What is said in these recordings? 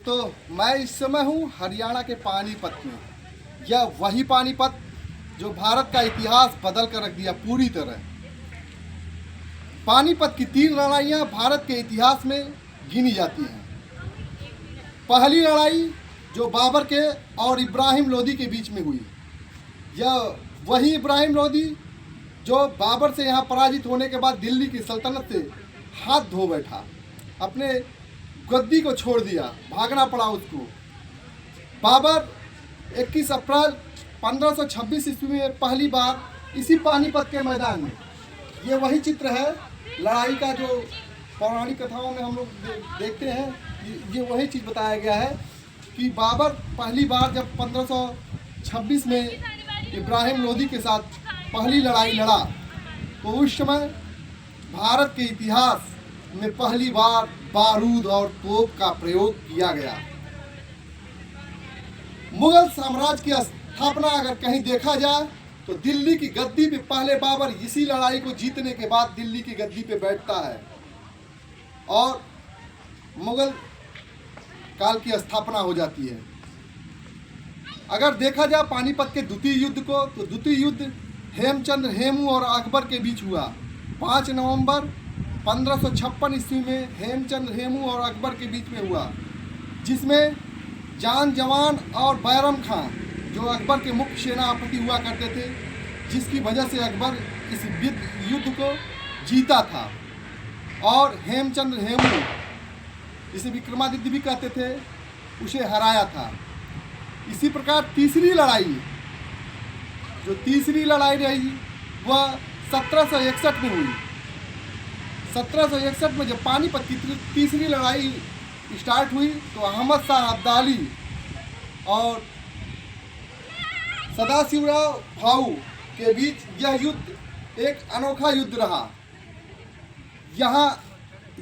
तो मैं इस समय हूँ हरियाणा के पानीपत में। यह वही पानीपत जो भारत का इतिहास बदल कर रख दिया पूरी तरह। पानीपत की 3 लड़ाइयाँ भारत के इतिहास में गिनी जाती हैं। पहली लड़ाई जो बाबर के और इब्राहिम लोदी के बीच में हुई, यह वही इब्राहिम लोदी जो बाबर से यहाँ पराजित होने के बाद दिल्ली की सल्तनत से हाथ धो बैठा, अपने गद्दी को छोड़ दिया, भागना पड़ा उसको। बाबर 21 अप्रैल 1526 ईस्वी में पहली बार इसी पानीपत के मैदान में, ये वही चित्र है लड़ाई का जो पौराणिक कथाओं में हम लोग देखते हैं। ये वही चीज़ बताया गया है कि बाबर पहली बार जब 1526 में इब्राहिम लोदी के साथ पहली लड़ाई लड़ा, तो उस समय भारत के इतिहास में पहली बार बारूद और तोप का प्रयोग किया गया। मुगल साम्राज्य की स्थापना अगर कहीं देखा जाए तो दिल्ली की गद्दी पे पहले बाबर इसी लड़ाई को जीतने के बाद दिल्ली की गद्दी पे बैठता है और मुगल काल की स्थापना हो जाती है। अगर देखा जाए पानीपत के द्वितीय युद्ध को, तो द्वितीय युद्ध हेमचंद्र हेमू और अकबर के बीच हुआ। 5 नवंबर 1556 ईस्वी में हेमचंद्र हेमू और अकबर के बीच में हुआ, जिसमें जान जवान और बैरम खां जो अकबर के मुख्य सेनापति हुआ करते थे, जिसकी वजह से अकबर इस युद्ध को जीता था और हेमचंद्र हेमू, जिसे विक्रमादित्य भी कहते थे, उसे हराया था। इसी प्रकार तीसरी लड़ाई रही वह 1761 में हुई। 1761 में जब पानीपत की तीसरी लड़ाई स्टार्ट हुई तो अहमद शाह अब्दाली और सदाशिवराव भाऊ के बीच यह युद्ध एक अनोखा युद्ध रहा। यहाँ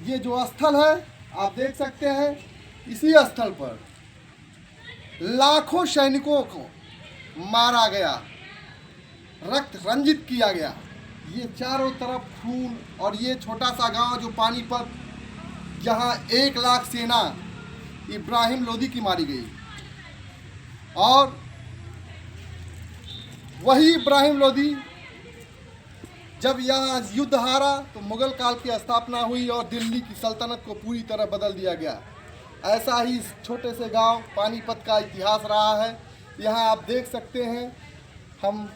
ये जो स्थल है आप देख सकते हैं, इसी स्थल पर लाखों सैनिकों को मारा गया, रक्त रंजित किया गया। ये चारों तरफ खून और ये छोटा सा गांव जो पानीपत, यहाँ 1 लाख सेना इब्राहिम लोदी की मारी गई और वही इब्राहिम लोदी जब यह युद्ध हारा तो मुगल काल की स्थापना हुई और दिल्ली की सल्तनत को पूरी तरह बदल दिया गया। ऐसा ही इस छोटे से गांव पानीपत का इतिहास रहा है। यहाँ आप देख सकते हैं, हम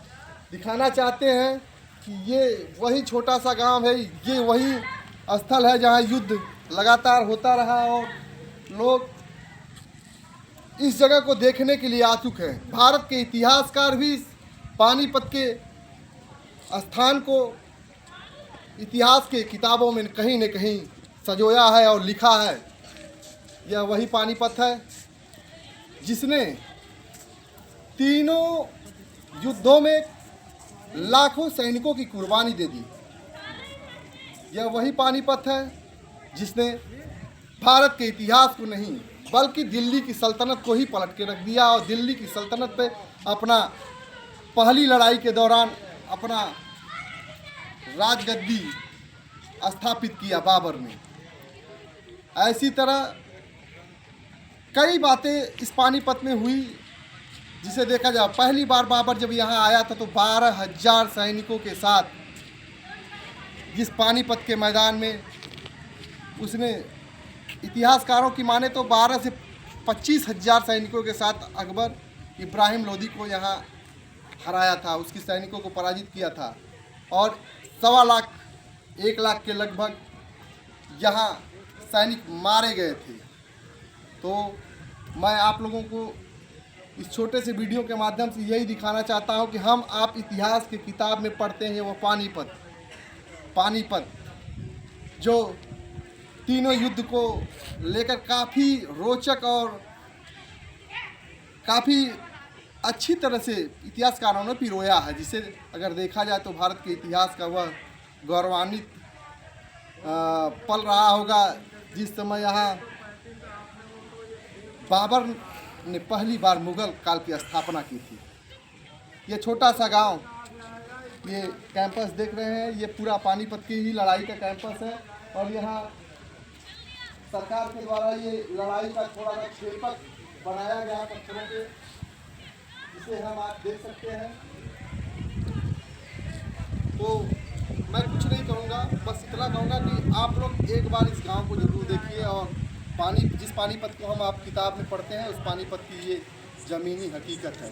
दिखाना चाहते हैं कि ये वही छोटा सा गांव है, ये वही स्थल है जहाँ युद्ध लगातार होता रहा और लोग इस जगह को देखने के लिए आतुक हैं। भारत के इतिहासकार भी पानीपत के स्थान को इतिहास के किताबों में कहीं न कहीं सजोया है और लिखा है। यह वही पानीपत है जिसने तीनों युद्धों में लाखों सैनिकों की कुर्बानी दे दी। यह वही पानीपत है जिसने भारत के इतिहास को नहीं बल्कि दिल्ली की सल्तनत को ही पलट के रख दिया और दिल्ली की सल्तनत पे अपना पहली लड़ाई के दौरान अपना राजगद्दी स्थापित किया बाबर ने। ऐसी तरह कई बातें इस पानीपत में हुई जिसे देखा जाए। पहली बार बाबर जब यहाँ आया था तो 12,000 सैनिकों के साथ जिस पानीपत के मैदान में उसने, इतिहासकारों की माने तो 12 से 25,000 सैनिकों के साथ अकबर इब्राहिम लोदी को यहाँ हराया था, उसकी सैनिकों को पराजित किया था और 1.25 लाख 1 लाख के लगभग यहाँ सैनिक मारे गए थे। तो मैं आप लोगों को इस छोटे से वीडियो के माध्यम से यही दिखाना चाहता हूँ कि हम आप इतिहास की किताब में पढ़ते हैं वो पानीपत जो तीनों युद्ध को लेकर काफ़ी रोचक और काफ़ी अच्छी तरह से इतिहासकारों ने पिरोया है, जिसे अगर देखा जाए तो भारत के इतिहास का वह गौरवान्वित पल रहा होगा जिस समय यहाँ बाबर ने पहली बार मुगल काल की स्थापना की थी। ये छोटा सा गांव, ये कैंपस देख रहे हैं, ये पूरा पानीपत की ही लड़ाई का कैंपस है और यहाँ सरकार के द्वारा ये लड़ाई का थोड़ा सा क्षेपक बनाया गया पत्थरों के, जिसे हम आप देख सकते हैं। तो मैं कुछ नहीं कहूँगा, बस इतना कहूँगा कि आप लोग एक बार इस गांव को जरूर देखिए और जिस पानीपत को हम आप किताब में पढ़ते हैं उस पानीपत की ये ज़मीनी हकीकत है।